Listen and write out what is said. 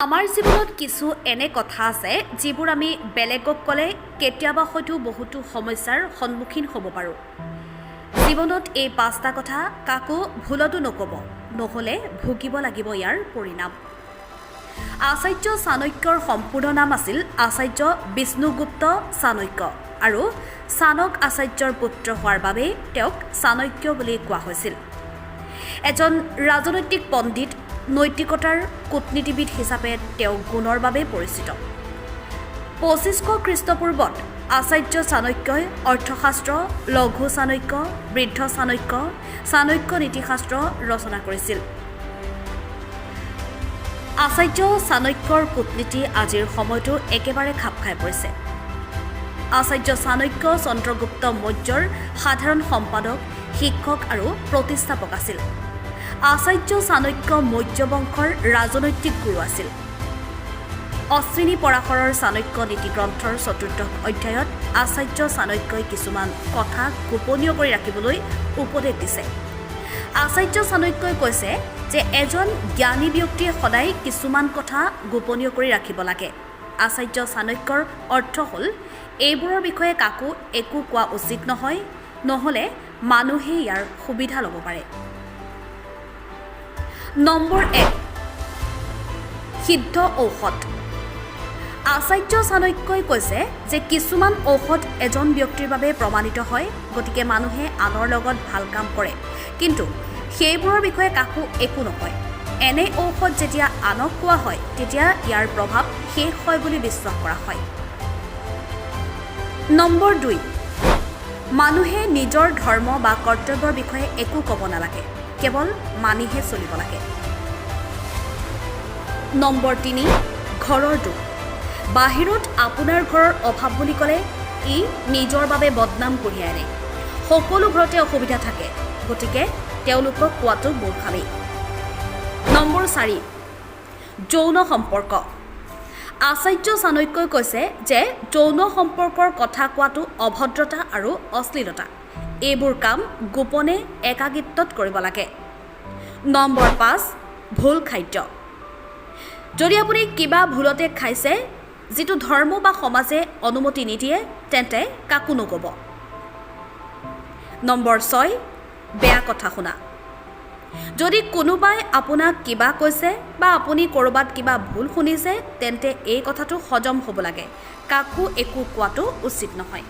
আমাৰ জীৱনত কিছু এনে কথা আছে যিবোৰ আমি বেলেগক ক'লে কেতিয়াবা হয়তো বহুতো সমস্যাৰ সন্মুখীন হ'ব পাৰোঁ। জীৱনত এই 5টা কথা কাকো ভুলতো নক'ব, নহ'লে ভুগিব লাগিব ইয়াৰ পৰিণাম। আচাৰ্য চাণক্যৰ সম্পূৰ্ণ নাম আছিল আচাৰ্য বিষ্ণুগুপ্ত চাণক্য আৰু চাণক আচাৰ্যৰ পুত্ৰ হোৱাৰ বাবে তেওঁক চাণক্য বুলি কোৱা হৈছিল। এজন ৰাজনৈতিক পণ্ডিত, নৈতিকতাৰ কূটনীতিবিদ হিচাপে তেওঁ গুণৰ বাবে পৰিচিত। 2500 খ্ৰীষ্টপূৰ্বত আচাৰ্য চাণক্যই অৰ্থশাস্ত্ৰ, লঘু চাণক্য, বৃদ্ধ চাণক্য, চাণক্য নীতিশাস্ত্ৰ ৰচনা কৰিছিল। আচাৰ্য চাণক্যৰ কূটনীতি আজিৰ সময়তো একেবাৰে খাপ খাই পৰিছে। আচাৰ্য চাণক্য চন্দ্ৰগুপ্ত মৌৰ্যৰ সাধাৰণ সম্পাদক, শিক্ষক আৰু প্ৰতিষ্ঠাপক আছিল। আচাৰ্য চাণক্য মৌৰ্য বংশৰ ৰাজনৈতিক গুৰু আছিল। অশ্বিনী পৰাশৰৰ চাণক্য নীতি গ্ৰন্থৰ 4ৰ্থ অধ্যায়ত আচাৰ্য চাণক্যই কিছুমান কথা গোপনীয় কৰি ৰাখিবলৈ উপদেশ দিছে। আচাৰ্য চাণক্যই কৈছে যে এজন জ্ঞানী ব্যক্তিয়ে সদায় কিছুমান কথা গোপনীয় কৰি ৰাখিব লাগে। আচাৰ্য চাণক্যৰ অৰ্থ হ'ল এইবোৰৰ বিষয়ে কাকো একো কোৱা উচিত নহয়, নহ'লে মানুহে ইয়াৰ সুবিধা ল'ব পাৰে। নম্বৰ 1, সিদ্ধ ঔষধ। আচাৰ্য চাণক্যই কৈছে যে কিছুমান ঔষধ এজন ব্যক্তিৰ বাবে প্ৰমাণিত হয়, গতিকে মানুহে আনৰ লগত ভাল কাম কৰে, কিন্তু সেইবোৰৰ বিষয়ে কাকো একো নকয়। এনে ঔষধ যেতিয়া আনক কোৱা হয় তেতিয়া ইয়াৰ প্ৰভাৱ শেষ হয় বুলি বিশ্বাস কৰা হয়। নম্বৰ 2, মানুহে নিজৰ ধৰ্ম বা কৰ্তব্যৰ বিষয়ে একো ক'ব নালাগে, কেৱল মানিহে চলিব লাগে। নম্বৰ 3, ঘৰৰ দুখ। বাহিৰত আপোনাৰ ঘৰৰ অভাৱ বুলি ক'লে ই নিজৰ বাবে বদনাম কঢ়িয়াই আনে। সকলো ঘৰতে অসুবিধা থাকে, গতিকে তেওঁলোকক কোৱাটো মূৰ্খামি। নম্বৰ 4, যৌন সম্পৰ্ক। আচাৰ্য চাণক্যই কৈছে যে যৌন সম্পৰ্কৰ কথা কোৱাটো অভদ্ৰতা আৰু অশ্লীলতা। এইবোৰ কাম গোপনে একাকিত্বত কৰিব লাগে। নম্বৰ 5, ভুল খাদ্য। যদি আপুনি কিবা ভুলতে খাইছে যিটো ধৰ্ম বা সমাজে অনুমতি নিদিয়ে তেন্তে কাকো নক'ব। নম্বৰ 6, বেয়া কথা শুনা। যদি কোনোবাই আপোনাক কিবা কৈছে বা আপুনি ক'ৰবাত কিবা ভুল শুনিছে তেন্তে এই কথাটো হজম হ'ব লাগে, কাকো একো কোৱাটো উচিত নহয়।